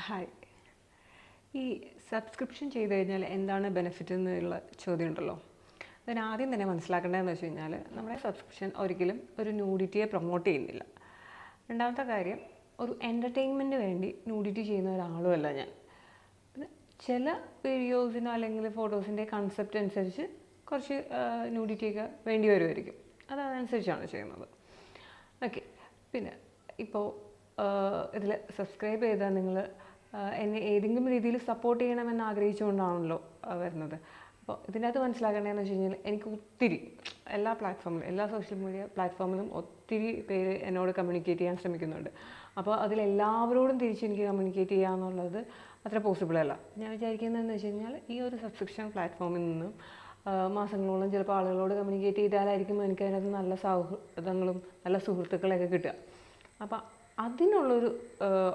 Hi. ഈ subscription ചെയ്ത് കഴിഞ്ഞാൽ എന്താണ് ബെനിഫിറ്റ് എന്നുള്ള ചോദ്യം ഉണ്ടല്ലോ. അതിന് ആദ്യം തന്നെ മനസ്സിലാക്കേണ്ടതെന്ന് വെച്ച് കഴിഞ്ഞാൽ നമ്മുടെ സബ്സ്ക്രിപ്ഷൻ ഒരിക്കലും ഒരു ന്യൂഡിറ്റിയെ പ്രൊമോട്ട് ചെയ്യുന്നില്ല. രണ്ടാമത്തെ കാര്യം, ഒരു എൻ്റർടൈൻമെൻറ്റ് വേണ്ടി ന്യൂഡിറ്റി ചെയ്യുന്ന ഒരാളുമല്ല ഞാൻ. പിന്നെ ചില വീഡിയോസിനോ അല്ലെങ്കിൽ ഫോട്ടോസിൻ്റെ കൺസെപ്റ്റ് അനുസരിച്ച് കുറച്ച് ന്യൂഡിറ്റിയൊക്കെ വേണ്ടി വരുമായിരിക്കും. അതനുസരിച്ചാണ് ചെയ്യുന്നത്. ഓക്കെ. പിന്നെ ഇപ്പോൾ ഇതിൽ സബ്സ്ക്രൈബ് ചെയ്താൽ നിങ്ങൾ എന്നെ ഏതെങ്കിലും രീതിയിൽ സപ്പോർട്ട് ചെയ്യണമെന്ന് ആഗ്രഹിച്ചുകൊണ്ടാണല്ലോ വരുന്നത്. അപ്പോൾ ഇതിനകത്ത് മനസ്സിലാക്കേണ്ടതെന്ന് വെച്ച് കഴിഞ്ഞാൽ എനിക്ക് ഒത്തിരി എല്ലാ പ്ലാറ്റ്ഫോമിലും, എല്ലാ സോഷ്യൽ മീഡിയ പ്ലാറ്റ്ഫോമിലും ഒത്തിരി പേര് എന്നോട് കമ്മ്യൂണിക്കേറ്റ് ചെയ്യാൻ ശ്രമിക്കുന്നുണ്ട്. അപ്പോൾ അതിലെല്ലാവരോടും തിരിച്ച് എനിക്ക് കമ്മ്യൂണിക്കേറ്റ് ചെയ്യുക എന്നുള്ളത് അത്ര പോസിബിൾ അല്ല. ഞാൻ വിചാരിക്കുന്നതെന്ന് വെച്ച് കഴിഞ്ഞാൽ ഈ ഒരു സബ്സ്ക്രിപ്ഷൻ പ്ലാറ്റ്ഫോമിൽ നിന്നും മാസങ്ങളോളം ചിലപ്പോൾ ആളുകളോട് കമ്മ്യൂണിക്കേറ്റ് ചെയ്താലായിരിക്കും എനിക്ക് അതിനകത്ത് നല്ല സൗഹൃദങ്ങളും നല്ല സുഹൃത്തുക്കളെയൊക്കെ കിട്ടുക. അപ്പോൾ അതിനുള്ളൊരു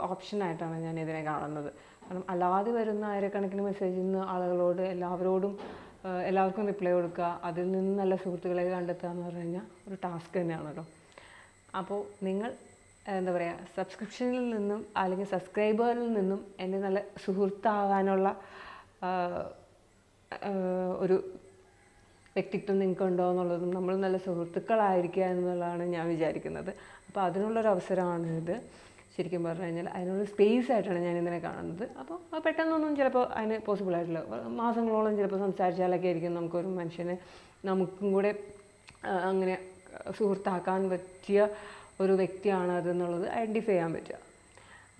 ഓപ്ഷനായിട്ടാണ് ഞാൻ ഇതിനെ കാണുന്നത്. കാരണം അല്ലാതെ വരുന്ന ആയിരക്കണക്കിന് മെസ്സേജിൽ നിന്ന് ആളുകളോട് എല്ലാവർക്കും റിപ്ലൈ കൊടുക്കുക, അതിൽ നിന്ന് നല്ല സുഹൃത്തുക്കളെ കണ്ടെത്തുക എന്ന് പറഞ്ഞു കഴിഞ്ഞാൽ ഒരു ടാസ്ക് തന്നെയാണല്ലോ. അപ്പോൾ നിങ്ങൾ എന്താ പറയുക, സബ്സ്ക്രിപ്ഷനിൽ നിന്നും അല്ലെങ്കിൽ സബ്സ്ക്രൈബറിൽ നിന്നും എൻ്റെ നല്ല സുഹൃത്താകാനുള്ള ഒരു വ്യക്തിത്വം നിങ്ങൾക്കുണ്ടോ എന്നുള്ളതും നമ്മൾ നല്ല സുഹൃത്തുക്കളായിരിക്കുക എന്നുള്ളതാണ് ഞാൻ വിചാരിക്കുന്നത്. അപ്പോൾ അതിനുള്ളൊരു അവസരമാണ് ഇത്. ശരിക്കും പറഞ്ഞു കഴിഞ്ഞാൽ അതിനുള്ള സ്പേസ് ആയിട്ടാണ് ഞാൻ ഇതിനെ കാണുന്നത്. അപ്പോൾ പെട്ടെന്നൊന്നും ചിലപ്പോൾ അതിന് പോസിബിൾ ആയിട്ടില്ല. മാസങ്ങളോളം ചിലപ്പോൾ സംസാരിച്ചാലൊക്കെ ആയിരിക്കും നമുക്കൊരു മനുഷ്യനെ നമുക്കും കൂടെ അങ്ങനെ സുഹൃത്താക്കാൻ പറ്റിയ ഒരു വ്യക്തിയാണ് അതെന്നുള്ളത് ഐഡൻറ്റിഫൈ ചെയ്യാൻ പറ്റുക.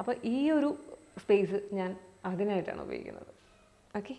അപ്പോൾ ഈ ഒരു സ്പേസ് ഞാൻ അതിനായിട്ടാണ് ഉപയോഗിക്കുന്നത്. ഓക്കെ.